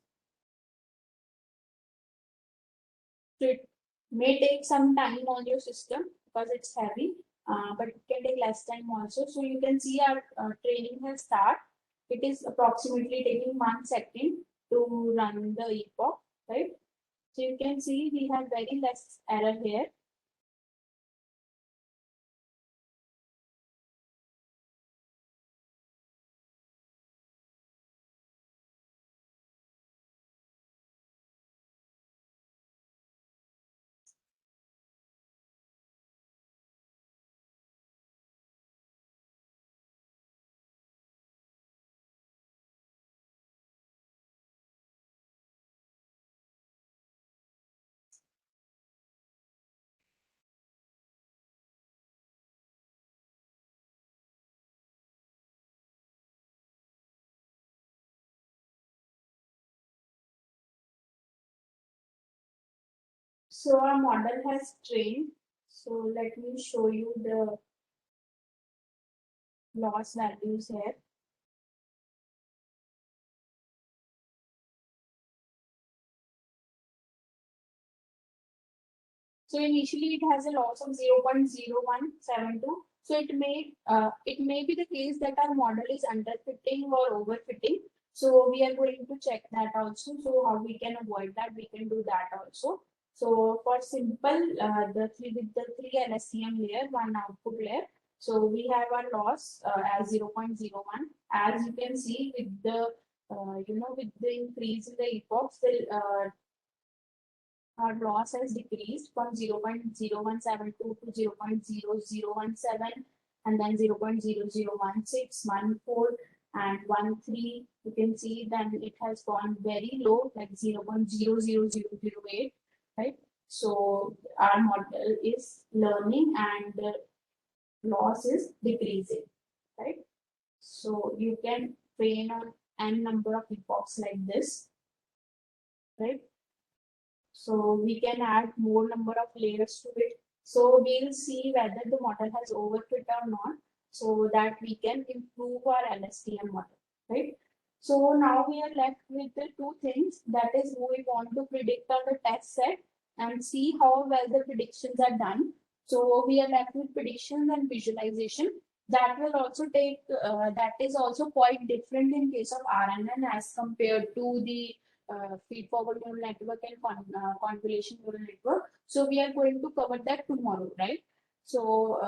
Speaker 2: So it may take some time on your system because it's heavy, but it can take less time also. So you can see our training has started. It is approximately taking 1 second to run the epoch, right? So you can see we have very less error here. So our model has trained. So let me show you the loss values here. So initially it has a loss of 0.0172. So it may be the case that our model is underfitting or overfitting. So we are going to check that also. So how we can avoid that, we can do that also. So for simple, with the three LSTM layer, one output layer. So we have our loss as 0.01. As you can see with the with the increase in the epochs, the our loss has decreased from 0.0172 to 0.0017 and then 0.0016, 14 and 13. You can see then it has gone very low, like 0.00008, right? So our model is learning and the loss is decreasing, right? So you can train on n number of epochs like this, right? So we can add more number of layers to it. So we'll see whether the model has overfit or not, so that we can improve our LSTM model, right? So now we are left with the two things. That is, we want to predict on the test set and see how well the predictions are done. So we are left with predictions and visualization. That will also take, that is also quite different in case of RNN as compared to the feed-forward neural network and convolution neural network. So we are going to cover that tomorrow, right? So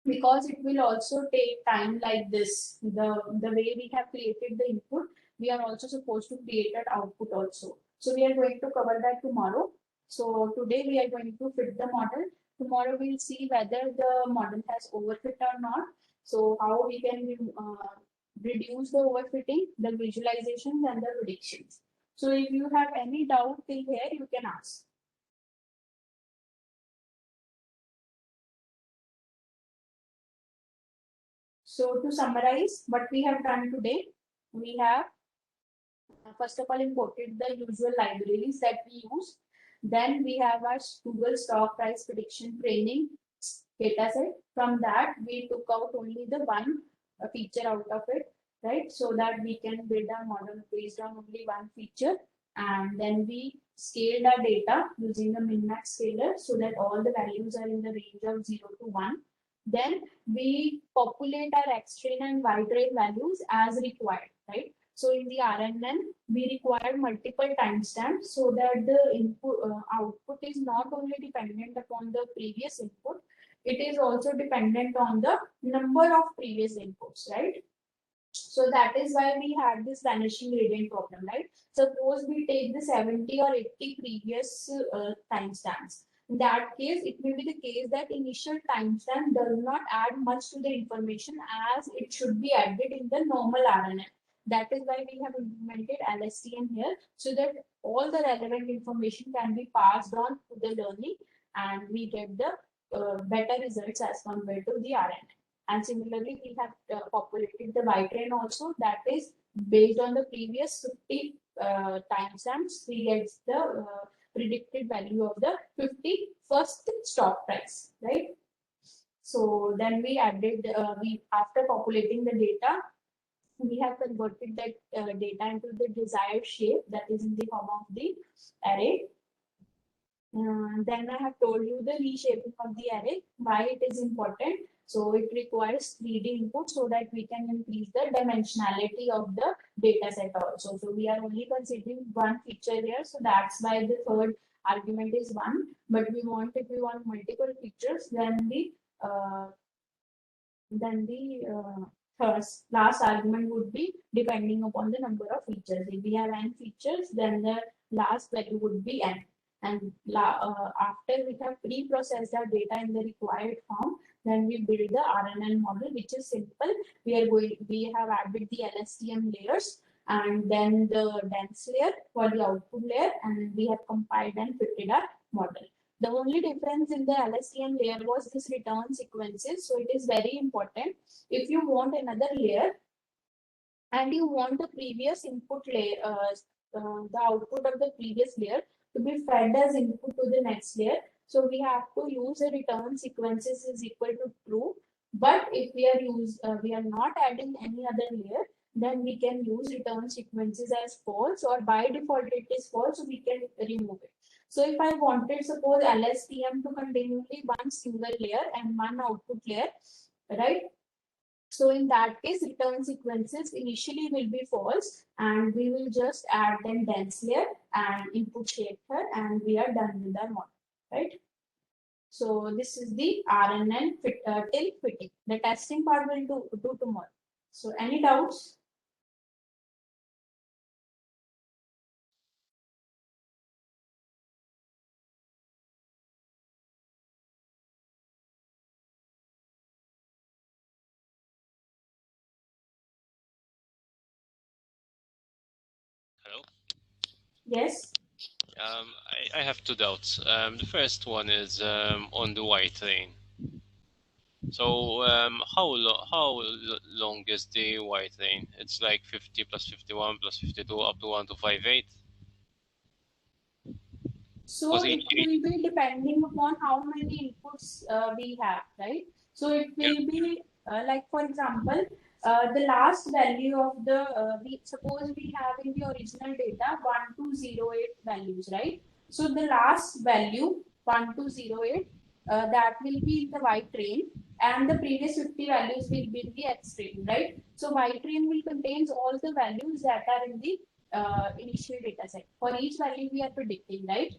Speaker 2: because it will also take time like this, the way we have created the input, we are also supposed to create an output also. So we are going to cover that tomorrow. So today we are going to fit the model. Tomorrow we'll see whether the model has overfit or not. So how we can reduce the overfitting, the visualizations and the predictions. So if you have any doubt till here, you can ask. So to summarize what we have done today, we have first of all imported the usual libraries that we use. Then we have our Google stock price prediction training dataset. From that, we took out only the one feature out of it, right? So that we can build our model based on only one feature. And then we scaled our data using the min-max scaler so that all the values are in the range of 0 to 1. Then we populate our X-train and Y-train values as required, right? So in the RNN, we require multiple timestamps so that the input output is not only dependent upon the previous input, it is also dependent on the number of previous inputs, right? So that is why we had this vanishing gradient problem, right? Suppose we take the 70 or 80 previous timestamps. In that case, it may be the case that initial timestamp does not add much to the information as it should be added in the normal RNN. That is why we have implemented LSTM here so that all the relevant information can be passed on to the learning and we get the better results as compared to the RNN. And similarly, we have populated the Y-train also, that is based on the previous 50 timestamps, we get the predicted value of the 51st stock price, right? So then we added, after populating the data, we have converted that data into the desired shape, that is in the form of the array. Then I have told you the reshaping of the array, why it is important. So it requires 3D input so that we can increase the dimensionality of the data set also. So we are only considering one feature here, so that's why the third argument is 1. But if we want multiple features, then the first last argument would be depending upon the number of features. If we have n features, then the last value would be n. And after we have pre-processed our data in the required form, then we build the RNN model, which is simple. We have added the LSTM layers and then the dense layer for the output layer, and we have compiled and fitted our model. The only difference in the LSTM layer was this return sequences. So it is very important. If you want another layer and you want the previous input layer, the output of the previous layer to be fed as input to the next layer, so we have to use a return sequences is equal to true. But if we are not adding any other layer, then we can use return sequences as false, or by default it is false, so we can remove it. So if I wanted, suppose LSTM to contain only one single layer and one output layer, right? So in that case, return sequences initially will be false, and we will just add then dense layer and input shape here, and we are done with our model, right? So this is the RNN till fitting. The testing part will do tomorrow. So any doubts?
Speaker 3: Hello.
Speaker 2: Yes.
Speaker 3: I have two doubts. The first one is on the Y train. So how long is the Y train? It's like 50 plus 51 plus 52 up to 1258.
Speaker 2: So it will be depending upon how many inputs we have, right? So it will be like, for example, the last value of the, suppose we have in the original data 1208 values, right? So the last value 1208, that will be in the Y train, and the previous 50 values will be in the X train, right? So Y train will contains all the values that are in the initial data set. For each value we are predicting, right?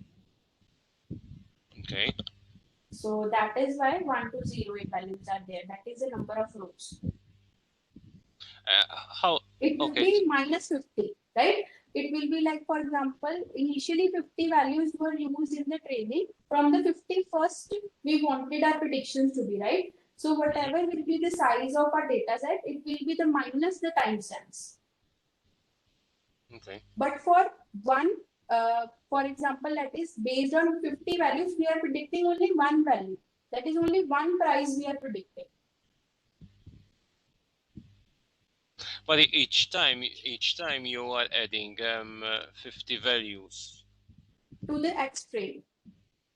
Speaker 3: Okay.
Speaker 2: So that is why 1208 values are there. That is the number of rows.
Speaker 3: How?
Speaker 2: It will be minus 50, right? It will be like, for example, initially 50 values were used in the training. From the 51st, we wanted our predictions to be, right? So whatever will be the size of our data set, it will be the minus the timestamps.
Speaker 3: Okay.
Speaker 2: But for one, for example, that is based on 50 values, we are predicting only one value. That is only one price we are predicting.
Speaker 3: But each time you are adding 50 values
Speaker 2: to the X train.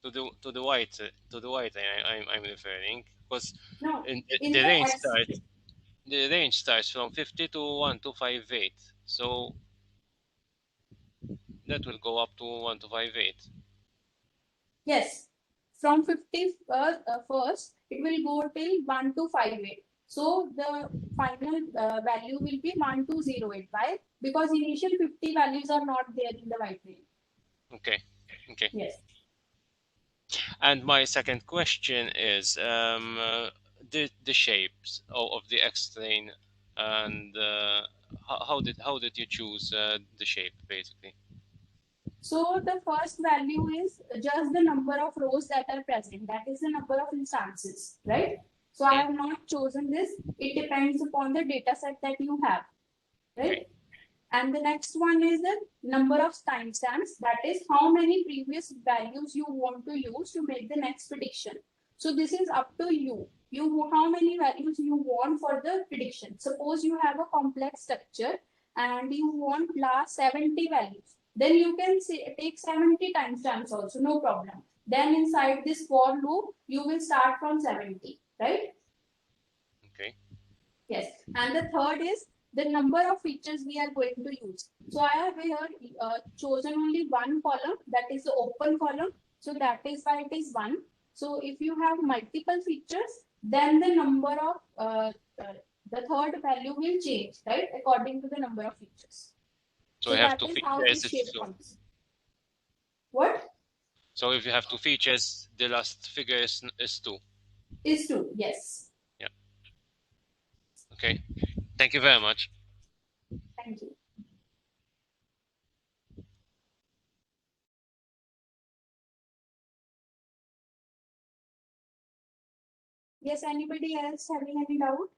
Speaker 3: To the Y I'm referring, because
Speaker 2: No,
Speaker 3: the range starts from 50 to 1258. So that will go up to 1258.
Speaker 2: Yes, from 50 first, it will go till 1258. So the final value will be 1208. Why? Because initial 50 values are not there in the Y train.
Speaker 3: Okay. Okay.
Speaker 2: Yes.
Speaker 3: And my second question is the shapes of the X train, and how did you choose the shape basically?
Speaker 2: So the first value is just the number of rows that are present. That is the number of instances, right? So I have not chosen this. It depends upon the data set that you have, right? Okay. And the next one is the number of timestamps. That is how many previous values you want to use to make the next prediction. So this is up to you. How many values you want for the prediction. Suppose you have a complex structure and you want last 70 values. then you can say, take 70 timestamps also, no problem. Then inside this for loop, you will start from 70, right?
Speaker 3: Okay.
Speaker 2: Yes. And the third is the number of features we are going to use. So I have here chosen only one column, that is the open column. So that is why it is 1. So if you have multiple features, then the number of the third value will change, right, according to the number of features.
Speaker 3: So
Speaker 2: So
Speaker 3: you have
Speaker 2: that
Speaker 3: two
Speaker 2: is how
Speaker 3: features.
Speaker 2: this shape comes. What?
Speaker 3: So if you have two features, the last figure is 2.
Speaker 2: Is 2, yes.
Speaker 3: Yeah. Okay. Thank you very much.
Speaker 2: Thank you. Yes, anybody else having any doubt?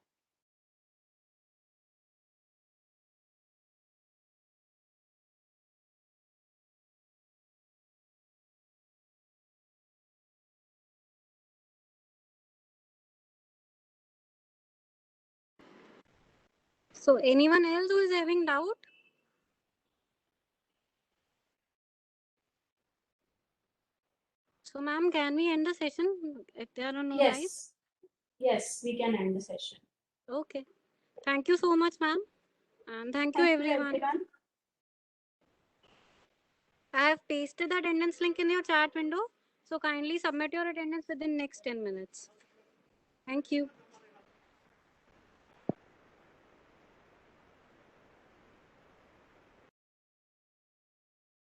Speaker 1: So anyone else who is having doubt? So ma'am, can we end the session if there are no lights?
Speaker 2: Yes. Yes, we can end the session.
Speaker 1: Okay. Thank you so much, ma'am. And thank you everyone. I have pasted the attendance link in your chat window. So kindly submit your attendance within next 10 minutes. Thank you.